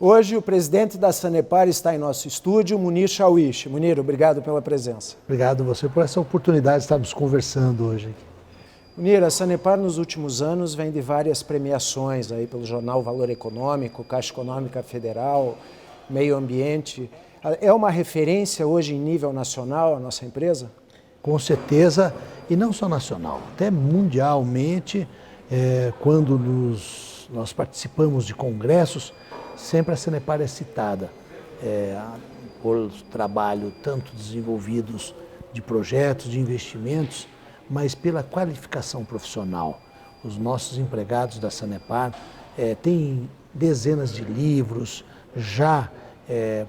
Hoje o presidente da Sanepar está em nosso estúdio, Munir Shawish. Munir, obrigado pela presença. Obrigado a você por essa oportunidade de estarmos conversando hoje. Munir, a Sanepar nos últimos anos vem de várias premiações aí pelo jornal Valor Econômico, Caixa Econômica Federal, Meio Ambiente. É uma referência hoje em nível nacional a nossa empresa? Com certeza, e não só nacional, até mundialmente, quando nós participamos de congressos, sempre a Sanepar é citada por trabalho tanto desenvolvidos de projetos, de investimentos, mas pela qualificação profissional. Os nossos empregados da Sanepar têm dezenas de livros já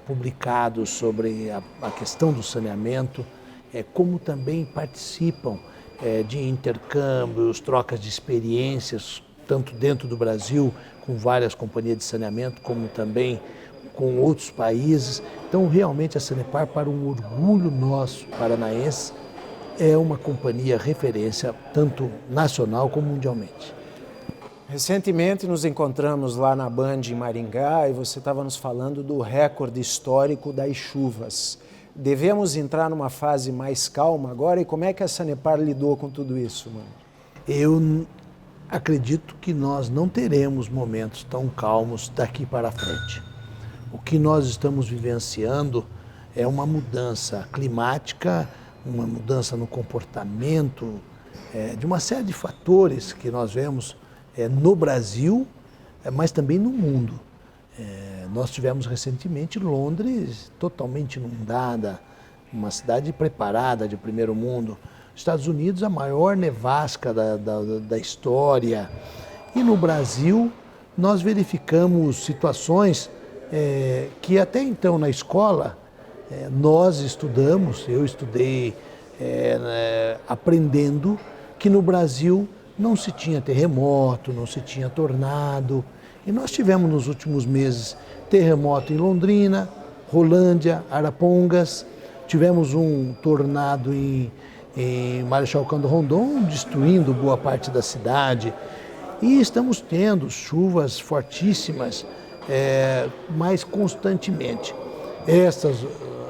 publicados sobre a questão do saneamento, como também participam de intercâmbios, trocas de experiências, tanto dentro do Brasil, com várias companhias de saneamento, como também com outros países. Então, realmente, a Sanepar, para um orgulho nosso paranaense, é uma companhia referência, tanto nacional como mundialmente. Recentemente nos encontramos lá na Band em Maringá e você estava nos falando do recorde histórico das chuvas. Devemos entrar numa fase mais calma agora? E como é que a Sanepar lidou com tudo isso, mano? Eu acredito que nós não teremos momentos tão calmos daqui para frente. O que nós estamos vivenciando é uma mudança climática, uma mudança no comportamento, de uma série de fatores que nós vemos no Brasil, mas também no mundo. Nós tivemos recentemente Londres totalmente inundada, uma cidade preparada de primeiro mundo. Estados Unidos, a maior nevasca da história. E no Brasil, nós verificamos situações que até então na escola nós estudamos, eu estudei aprendendo que no Brasil não se tinha terremoto, não se tinha tornado. E nós tivemos nos últimos meses terremoto em Londrina, Rolândia, Arapongas, tivemos um tornado em Marechal Cândido Rondon, destruindo boa parte da cidade. E estamos tendo chuvas fortíssimas, mais constantemente.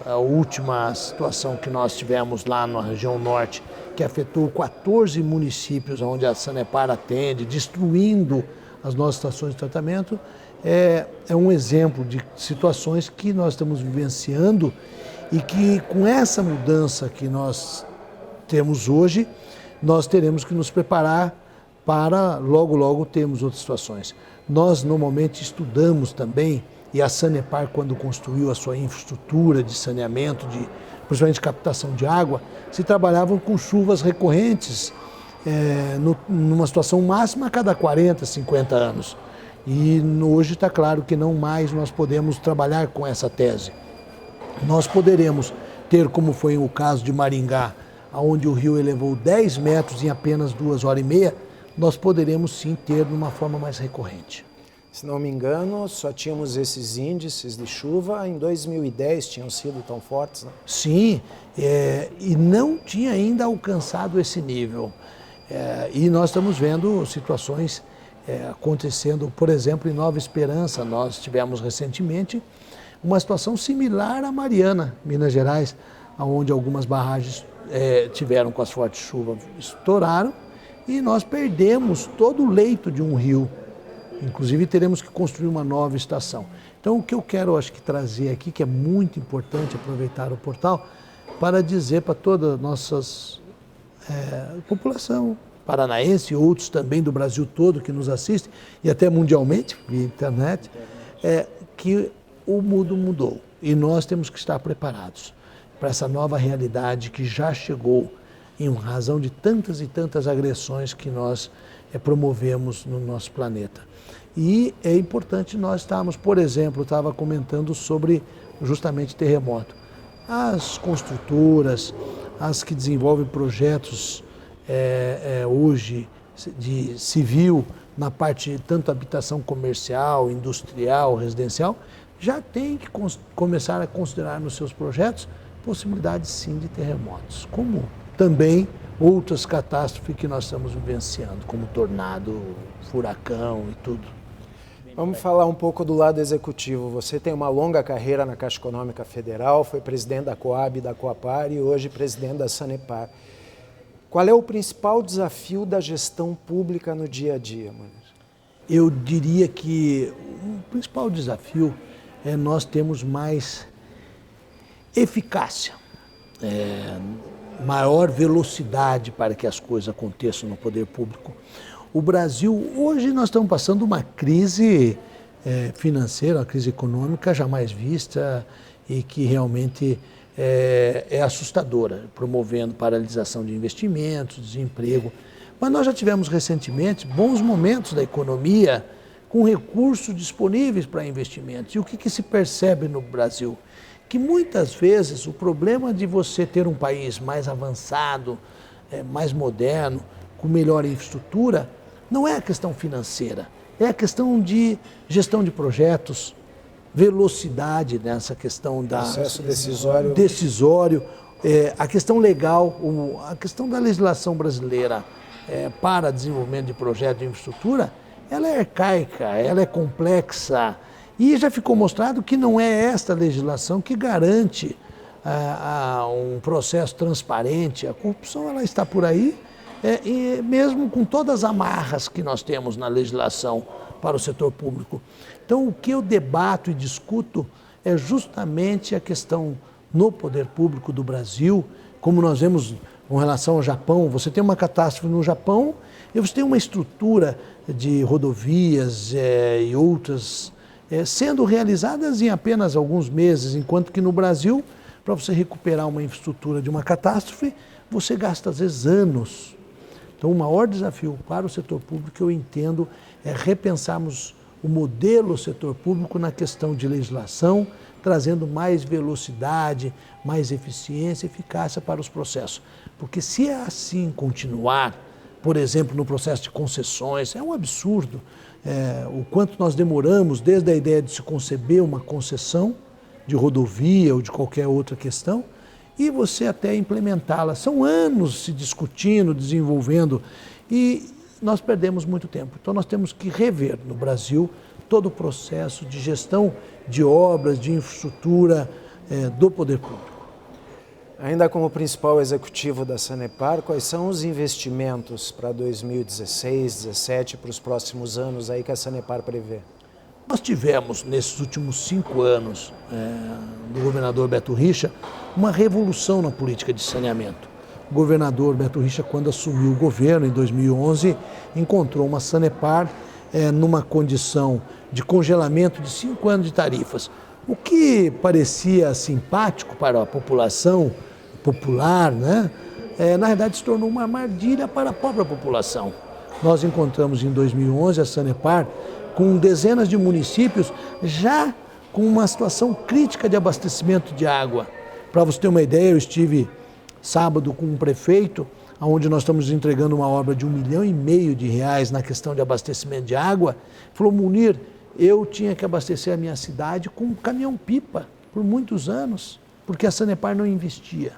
A última situação que nós tivemos lá na região norte, que afetou 14 municípios onde a Sanepar atende, destruindo as nossas estações de tratamento, é um exemplo de situações que nós estamos vivenciando e que com essa mudança que nós temos hoje, nós teremos que nos preparar para logo termos outras situações. Nós normalmente estudamos também, e a Sanepar, quando construiu a sua infraestrutura de saneamento, principalmente de captação de água, se trabalhavam com chuvas recorrentes, numa situação máxima a cada 40, 50 anos. E hoje está claro que não mais nós podemos trabalhar com essa tese. Nós poderemos ter, como foi o caso de Maringá, onde o rio elevou 10 metros em apenas 2 horas e meia, nós poderemos sim ter de uma forma mais recorrente. Se não me engano, só tínhamos esses índices de chuva em 2010, tinham sido tão fortes, né? Sim, e não tinha ainda alcançado esse nível. E nós estamos vendo situações acontecendo, por exemplo, em Nova Esperança, nós tivemos recentemente uma situação similar à Mariana, Minas Gerais, onde algumas barragens tiveram com as fortes chuvas, estouraram e nós perdemos todo o leito de um rio. Inclusive teremos que construir uma nova estação. Então o que eu quero, acho que trazer aqui, que é muito importante aproveitar o portal, para dizer para toda a nossa população paranaense e outros também do Brasil todo que nos assistem, e até mundialmente, via internet, que o mundo mudou e nós temos que estar preparados para essa nova realidade que já chegou em razão de tantas e tantas agressões que nós promovemos no nosso planeta. E é importante nós estarmos, por exemplo, eu estava comentando sobre justamente terremoto. As construtoras, as que desenvolvem projetos hoje de civil, na parte tanto habitação comercial, industrial, residencial, já tem que começar a considerar nos seus projetos possibilidades sim de terremotos, como também outras catástrofes que nós estamos vivenciando, como tornado, furacão e tudo. Vamos falar um pouco do lado executivo. Você tem uma longa carreira na Caixa Econômica Federal, foi presidente da Coab e da Coapar e hoje presidente da Sanepar. Qual é o principal desafio da gestão pública no dia a dia, Munir? Eu diria que o principal desafio é nós termos mais eficácia, maior velocidade para que as coisas aconteçam no poder público. O Brasil, hoje nós estamos passando uma crise financeira, uma crise econômica jamais vista e que realmente é assustadora, promovendo paralisação de investimentos, desemprego. Mas nós já tivemos recentemente bons momentos da economia com recursos disponíveis para investimentos. E o que se percebe no Brasil? Que muitas vezes o problema de você ter um país mais avançado, mais moderno, com melhor infraestrutura, não é a questão financeira, é a questão de gestão de projetos, velocidade nessa questão da processo decisório, a questão legal, a questão da legislação brasileira para desenvolvimento de projetos de infraestrutura, ela é arcaica, ela é complexa e já ficou mostrado que não é esta legislação que garante um processo transparente. A corrupção ela está por aí e mesmo com todas as amarras que nós temos na legislação para o setor público. Então, o que eu debato e discuto é justamente a questão no poder público do Brasil, como nós vemos com relação ao Japão. Você tem uma catástrofe no Japão e você tem uma estrutura de rodovias e outras sendo realizadas em apenas alguns meses, enquanto que no Brasil, para você recuperar uma infraestrutura de uma catástrofe, você gasta às vezes anos. Então, o maior desafio para o setor público, eu entendo, é repensarmos o modelo setor público na questão de legislação, trazendo mais velocidade, mais eficiência e eficácia para os processos. Porque se assim continuar, por exemplo, no processo de concessões, é um absurdo o quanto nós demoramos desde a ideia de se conceber uma concessão de rodovia ou de qualquer outra questão, e você até implementá-la. São anos se discutindo, desenvolvendo, e nós perdemos muito tempo. Então nós temos que rever no Brasil todo o processo de gestão de obras, de infraestrutura do poder público. Ainda como principal executivo da Sanepar, quais são os investimentos para 2016, 2017, para os próximos anos aí que a Sanepar prevê? Nós tivemos, nesses últimos 5 anos do governador Beto Richa, uma revolução na política de saneamento. O governador Beto Richa, quando assumiu o governo em 2011, encontrou uma Sanepar numa condição de congelamento de 5 anos de tarifas. O que parecia simpático para a população popular, né? Na verdade se tornou uma armadilha para a própria população. Nós encontramos em 2011 a Sanepar com dezenas de municípios já com uma situação crítica de abastecimento de água. Para você ter uma ideia, eu estive sábado com um prefeito, onde nós estamos entregando uma obra de R$1,5 milhão na questão de abastecimento de água. Falou: Munir, eu tinha que abastecer a minha cidade com um caminhão-pipa por muitos anos, porque a Sanepar não investia.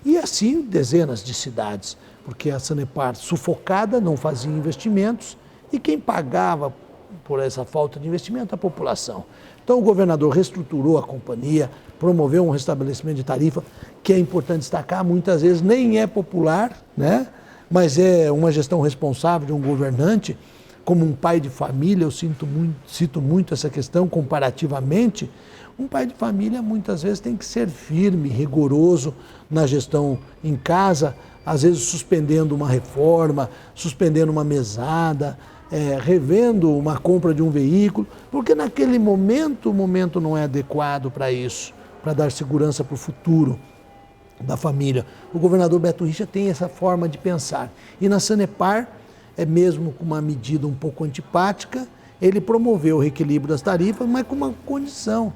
E assim dezenas de cidades, porque a Sanepar, sufocada, não fazia investimentos e quem pagava por essa falta de investimento? A população. Então o governador reestruturou a companhia, promoveu um restabelecimento de tarifa, que é importante destacar, muitas vezes nem é popular, né? Mas é uma gestão responsável de um governante. Como um pai de família, eu cito muito essa questão comparativamente. Um pai de família muitas vezes tem que ser firme, rigoroso na gestão em casa, às vezes suspendendo uma reforma, suspendendo uma mesada, revendo uma compra de um veículo, porque naquele momento o momento não é adequado para isso, para dar segurança para o futuro da família. O governador Beto Richa tem essa forma de pensar. E na Sanepar, mesmo com uma medida um pouco antipática, ele promoveu o reequilíbrio das tarifas, mas com uma condição.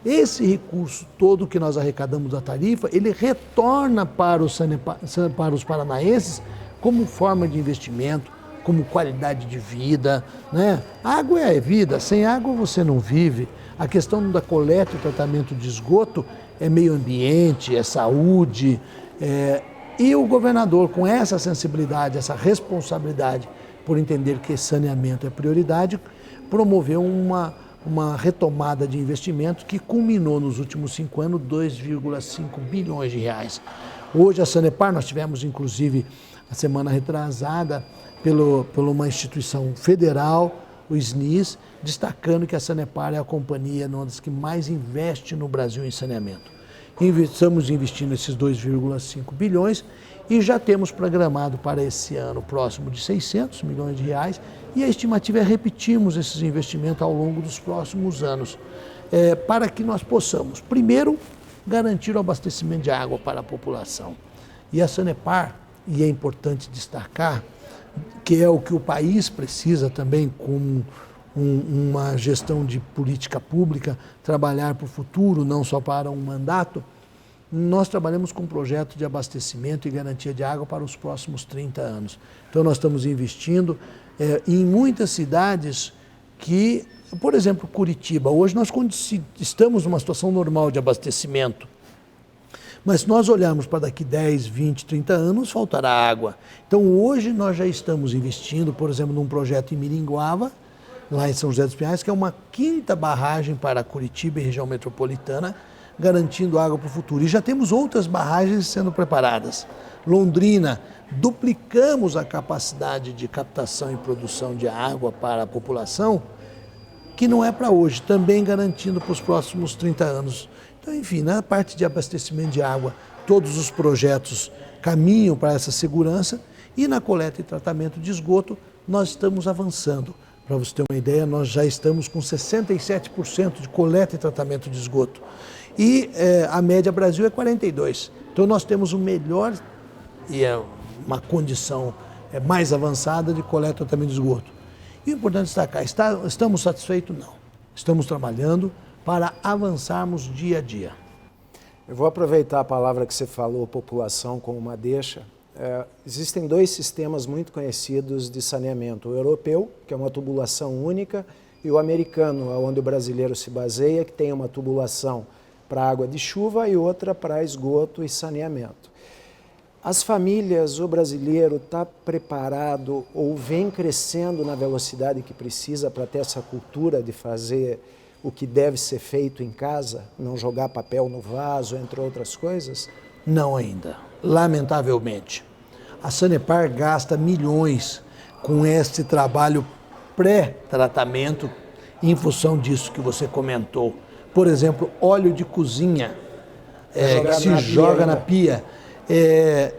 Esse recurso todo que nós arrecadamos da tarifa, ele retorna para os paranaenses como forma de investimento, como qualidade de vida, né? Água é vida, sem água você não vive. A questão da coleta e tratamento de esgoto é meio ambiente, é saúde. E o governador, com essa sensibilidade, essa responsabilidade, por entender que saneamento é prioridade, promoveu uma retomada de investimento que culminou nos últimos 5 anos 2,5 bilhões de reais. Hoje a Sanepar, nós tivemos inclusive a semana retrasada por uma instituição federal, o SNIS, destacando que a Sanepar é a companhia uma das que mais investe no Brasil em saneamento. Estamos investindo esses 2,5 bilhões e já temos programado para esse ano próximo de 600 milhões de reais e a estimativa é repetirmos esses investimentos ao longo dos próximos anos, para que nós possamos, primeiro, garantir o abastecimento de água para a população. E a Sanepar, e é importante destacar, que é o que o país precisa também como uma gestão de política pública, trabalhar para o futuro, não só para um mandato, nós trabalhamos com um projeto de abastecimento e garantia de água para os próximos 30 anos. Então nós estamos investindo em muitas cidades que, por exemplo, Curitiba, hoje nós estamos numa situação normal de abastecimento, mas se nós olharmos para daqui 10, 20, 30 anos, faltará água. Então hoje nós já estamos investindo, por exemplo, num projeto em Miringuava, lá em São José dos Pinhais, que é uma 5ª barragem para Curitiba e região metropolitana, garantindo água para o futuro. E já temos outras barragens sendo preparadas. Londrina, duplicamos a capacidade de captação e produção de água para a população, que não é para hoje, também garantindo para os próximos 30 anos. Então, enfim, na parte de abastecimento de água, todos os projetos caminham para essa segurança e na coleta e tratamento de esgoto, nós estamos avançando. Para você ter uma ideia, nós já estamos com 67% de coleta e tratamento de esgoto. E a média Brasil é 42%. Então nós temos o melhor e uma condição mais avançada de coleta e tratamento de esgoto. E o importante destacar, estamos satisfeitos? Não. Estamos trabalhando para avançarmos dia a dia. Eu vou aproveitar a palavra que você falou, população, como uma deixa. Existem 2 sistemas muito conhecidos de saneamento, o europeu, que é uma tubulação única, e o americano, onde o brasileiro se baseia, que tem uma tubulação para água de chuva e outra para esgoto e saneamento. As famílias, o brasileiro está preparado ou vem crescendo na velocidade que precisa para ter essa cultura de fazer o que deve ser feito em casa, não jogar papel no vaso, entre outras coisas? Não ainda, lamentavelmente. A Sanepar gasta milhões com este trabalho pré-tratamento em função disso que você comentou. Por exemplo, óleo de cozinha que se joga na pia.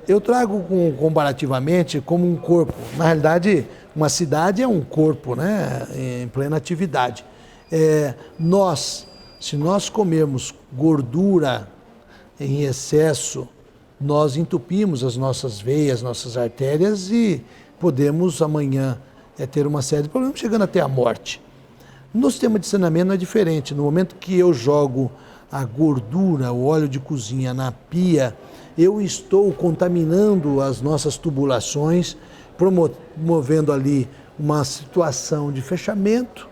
Eu trago comparativamente como um corpo. Na realidade, uma cidade é um corpo, né, em plena atividade. Se nós comermos gordura em excesso, nós entupimos as nossas veias, nossas artérias e podemos amanhã ter uma série de problemas, chegando até a morte. No sistema de saneamento não é diferente. No momento que eu jogo a gordura, o óleo de cozinha na pia, eu estou contaminando as nossas tubulações, promovendo ali uma situação de fechamento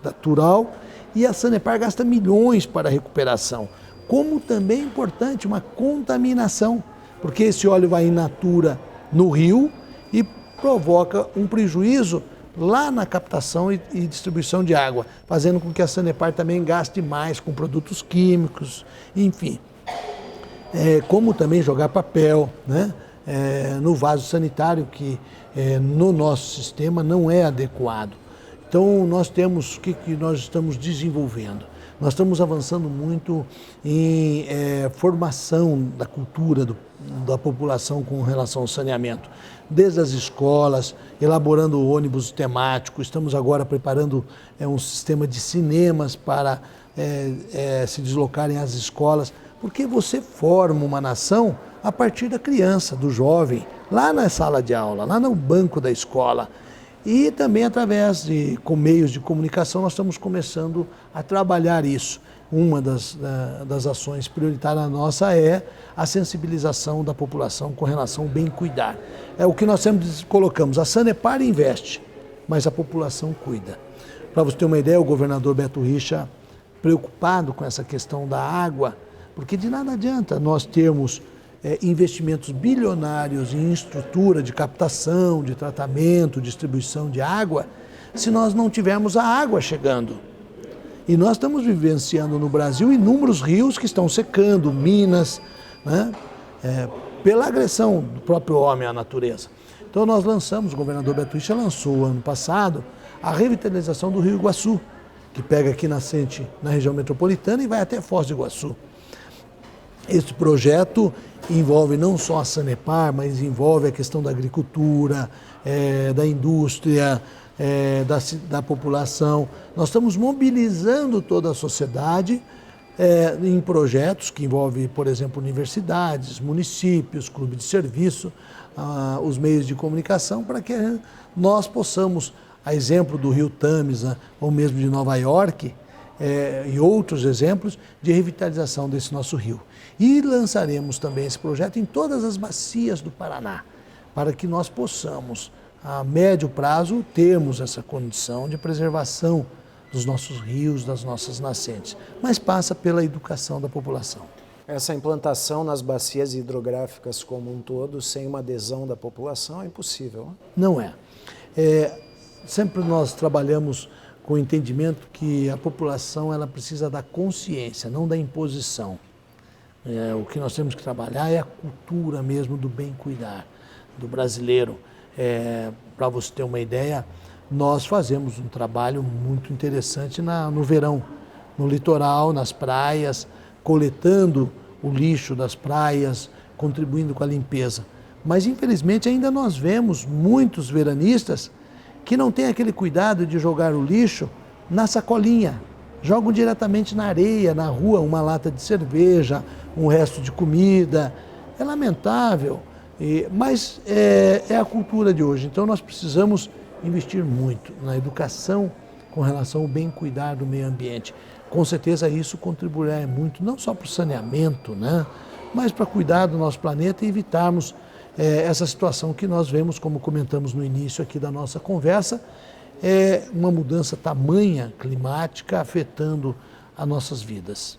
natural, e a Sanepar gasta milhões para a recuperação. Como também é importante uma contaminação, porque esse óleo vai in natura no rio e provoca um prejuízo lá na captação e distribuição de água, fazendo com que a Sanepar também gaste mais com produtos químicos, enfim. Como também jogar papel, né, no vaso sanitário, que no nosso sistema não é adequado. Então nós temos, o que nós estamos desenvolvendo? Nós estamos avançando muito em formação da cultura da população com relação ao saneamento. Desde as escolas, elaborando ônibus temáticos, estamos agora preparando um sistema de cinemas para se deslocarem às escolas, porque você forma uma nação a partir da criança, do jovem, lá na sala de aula, lá no banco da escola. E também através de meios de comunicação nós estamos começando a trabalhar isso. Uma das ações prioritárias nossa é a sensibilização da população com relação ao bem cuidar. É o que nós sempre colocamos, a Sanepar investe, mas a população cuida. Para você ter uma ideia, o governador Beto Richa, preocupado com essa questão da água, porque de nada adianta nós termos investimentos bilionários em estrutura de captação, de tratamento, distribuição de água, se nós não tivermos a água chegando. E nós estamos vivenciando no Brasil inúmeros rios que estão secando, minas, né? Pela agressão do próprio homem à natureza. Então nós lançamos, o governador Beto Richa lançou ano passado a revitalização do Rio Iguaçu, que pega aqui nascente na região metropolitana e vai até Foz do Iguaçu. Esse projeto envolve não só a Sanepar, mas envolve a questão da agricultura, da indústria, da população. Nós estamos mobilizando toda a sociedade em projetos que envolvem, por exemplo, universidades, municípios, clubes de serviço, os meios de comunicação, para que nós possamos, a exemplo do Rio Tâmisa ou mesmo de Nova York, e outros exemplos de revitalização desse nosso rio. E lançaremos também esse projeto em todas as bacias do Paraná, para que nós possamos, a médio prazo, termos essa condição de preservação dos nossos rios, das nossas nascentes, mas passa pela educação da população. Essa implantação nas bacias hidrográficas como um todo, sem uma adesão da população, é impossível, né? Não é. Sempre nós trabalhamos com o entendimento que a população ela precisa da consciência, não da imposição. O que nós temos que trabalhar é a cultura mesmo do bem cuidar, do brasileiro. Para você ter uma ideia, nós fazemos um trabalho muito interessante no verão, no litoral, nas praias, coletando o lixo das praias, contribuindo com a limpeza. Mas, infelizmente, ainda nós vemos muitos veranistas que não têm aquele cuidado de jogar o lixo na sacolinha. Jogam diretamente na areia, na rua, uma lata de cerveja, um resto de comida. É lamentável, mas é a cultura de hoje. Então, nós precisamos investir muito na educação com relação ao bem cuidar do meio ambiente. Com certeza isso contribuirá muito, não só para o saneamento, né, mas para cuidar do nosso planeta e evitarmos essa situação que nós vemos, como comentamos no início aqui da nossa conversa, uma mudança tamanha climática afetando as nossas vidas.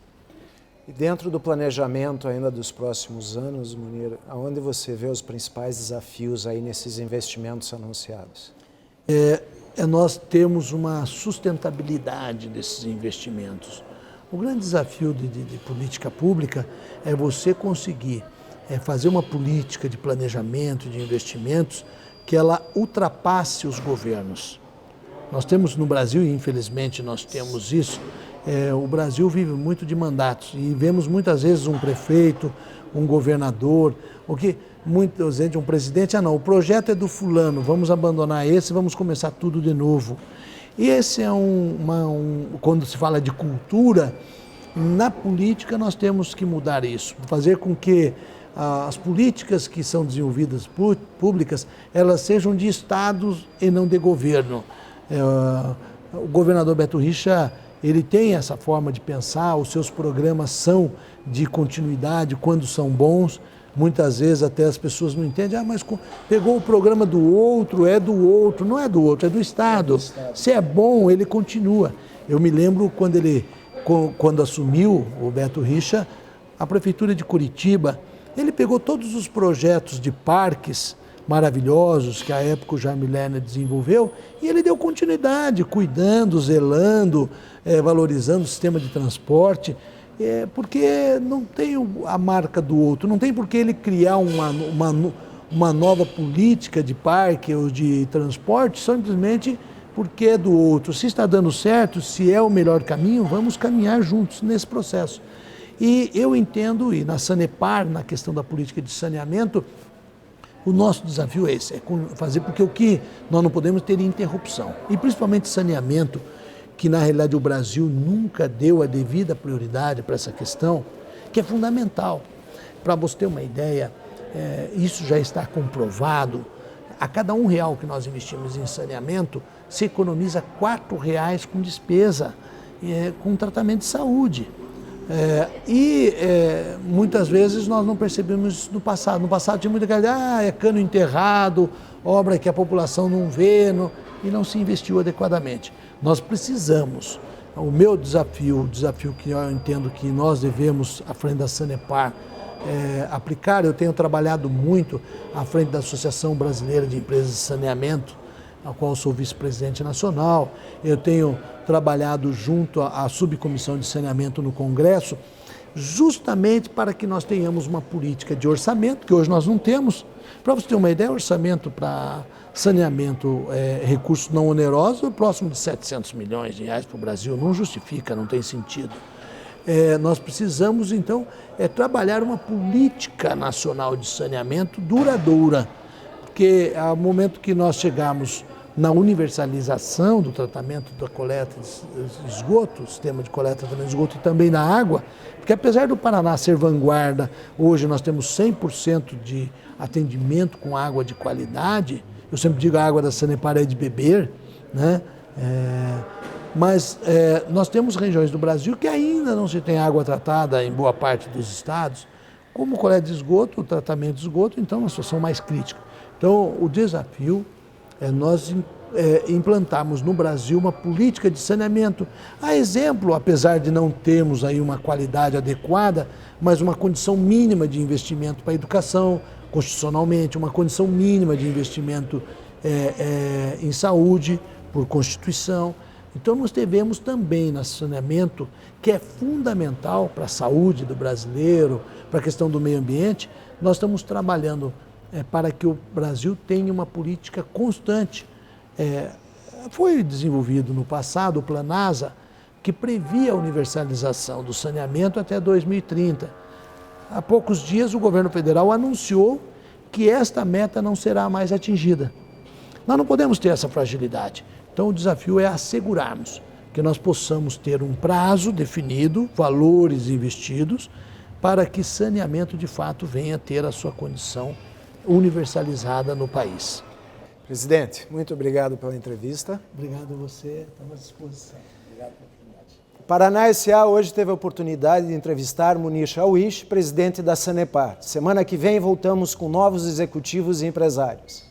E dentro do planejamento ainda dos próximos anos, Munir, aonde você vê os principais desafios aí nesses investimentos anunciados? Nós temos uma sustentabilidade desses investimentos. O grande desafio de política pública é você conseguir fazer uma política de planejamento, de investimentos, que ela ultrapasse os governos. Nós temos no Brasil, e infelizmente nós temos isso, o Brasil vive muito de mandatos e vemos muitas vezes um prefeito, um governador, muitas vezes um presidente, o projeto é do fulano, vamos abandonar esse, vamos começar tudo de novo. E esse é quando se fala de cultura, na política nós temos que mudar isso, fazer com que as políticas que são desenvolvidas públicas, elas sejam de estados e não de governo. O governador Beto Richa, ele tem essa forma de pensar, os seus programas são de continuidade quando são bons. Muitas vezes até as pessoas não entendem, mas pegou o programa do outro, não é do outro, é do Estado. Se é bom, ele continua. Eu me lembro quando assumiu o Beto Richa, a Prefeitura de Curitiba, ele pegou todos os projetos de parques maravilhosos que à época o Jaime Lerner desenvolveu e ele deu continuidade, cuidando, zelando, valorizando o sistema de transporte, porque não tem a marca do outro, não tem por que ele criar uma nova política de parque ou de transporte simplesmente porque é do outro. Se está dando certo, se é o melhor caminho, vamos caminhar juntos nesse processo. E eu entendo, e na Sanepar, na questão da política de saneamento, o nosso desafio é esse, é fazer porque o que nós não podemos ter interrupção. E principalmente saneamento, que na realidade o Brasil nunca deu a devida prioridade para essa questão, que é fundamental. Para você ter uma ideia, isso já está comprovado. A cada R$1 que nós investimos em saneamento, se economiza R$4 com despesa, com tratamento de saúde. Muitas vezes nós não percebemos isso no passado. No passado tinha muita coisa, é cano enterrado, obra que a população não vê, e não se investiu adequadamente. Nós precisamos, o meu desafio, o desafio que eu entendo que nós devemos, à frente da Sanepar, aplicar, eu tenho trabalhado muito à frente da Associação Brasileira de Empresas de Saneamento, a qual sou vice-presidente nacional. Eu tenho trabalhado junto à subcomissão de saneamento no Congresso, justamente para que nós tenhamos uma política de orçamento, que hoje nós não temos. Para você ter uma ideia, orçamento para saneamento, recursos não onerosos, próximo de 700 milhões de reais para o Brasil. Não justifica, não tem sentido. Nós precisamos, então, trabalhar uma política nacional de saneamento duradoura, porque ao momento que nós chegarmos na universalização do tratamento da coleta de esgoto, sistema de coleta de esgoto e também da água, porque apesar do Paraná ser vanguarda, hoje nós temos 100% de atendimento com água de qualidade. Eu sempre digo a água da Sanepar é de beber, né? Mas nós temos regiões do Brasil que ainda não se tem água tratada em boa parte dos estados, como coleta de esgoto, o tratamento de esgoto, então uma situação mais crítica. Então o desafio é nós implantarmos no Brasil uma política de saneamento. A exemplo, apesar de não termos aí uma qualidade adequada, mas uma condição mínima de investimento para a educação, constitucionalmente, uma condição mínima de investimento em saúde, por Constituição. Então nós devemos também, no saneamento, que é fundamental para a saúde do brasileiro, para a questão do meio ambiente, nós estamos trabalhando para que o Brasil tenha uma política constante. Foi desenvolvido no passado o Planasa, que previa a universalização do saneamento até 2030. Há poucos dias o governo federal anunciou que esta meta não será mais atingida. Nós não podemos ter essa fragilidade. Então o desafio é assegurarmos que nós possamos ter um prazo definido, valores investidos, para que saneamento de fato venha ter a sua condição universalizada no país. Presidente, muito obrigado pela entrevista. Obrigado a você, estamos à disposição. Obrigado pela oportunidade. Paraná S.A. hoje teve a oportunidade de entrevistar Munir Shawish, presidente da Sanepar. Semana que vem voltamos com novos executivos e empresários.